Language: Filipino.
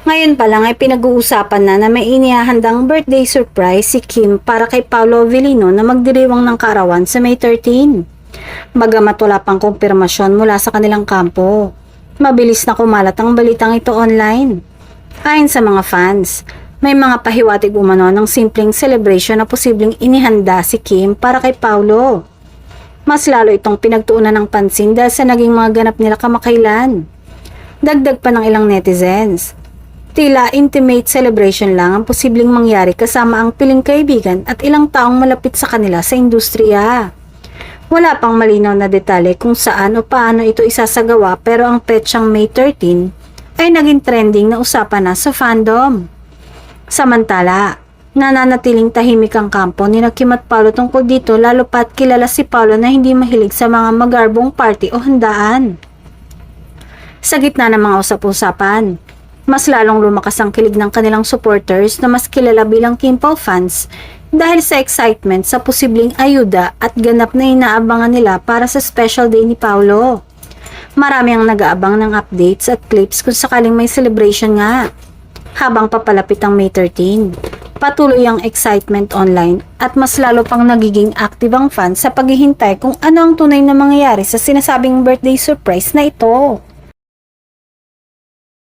Ngayon pa lang ay pinag-uusapan na may inihahandang birthday surprise si Kim para kay Paolo Avellino na magdiriwang ng kaarawan sa May 13. Bagamat wala pang kumpirmasyon mula sa kanilang kampo, mabilis na kumalat ang balitang ito online. Ayon sa mga fans, may mga pahiwatig umano ng simpleng celebration na posibleng inihanda si Kim para kay Paolo. Mas lalo itong pinagtuunan ng pansin dahil sa naging mga ganap nila kamakailan. Dagdag pa ng ilang netizens, tila intimate celebration lang ang posibleng mangyari kasama ang piling kaibigan at ilang taong malapit sa kanila sa industriya. Wala pang malinaw na detalye kung saan o paano ito isasagawa pero ang petsang May 13 ay naging trending na usapan na sa fandom. Samantala, nananatiling tahimik ang kampo ni Kim at Paolo tungkol dito lalo pat kilala si Paolo na hindi mahilig sa mga magarbong party o handaan. Sa gitna ng mga usap-usapan, mas lalong lumakas ang kilig ng kanilang supporters na mas kilala bilang Kimpao fans dahil sa excitement sa posibleng ayuda at ganap na inaabangan nila para sa special day ni Paolo. Marami ang nag-aabang ng updates at clips kung sakaling may celebration nga. Habang papalapit ang May 13, patuloy ang excitement online at mas lalo pang nagiging active ang fans sa paghihintay kung ano ang tunay na mangyayari sa sinasabing birthday surprise na ito.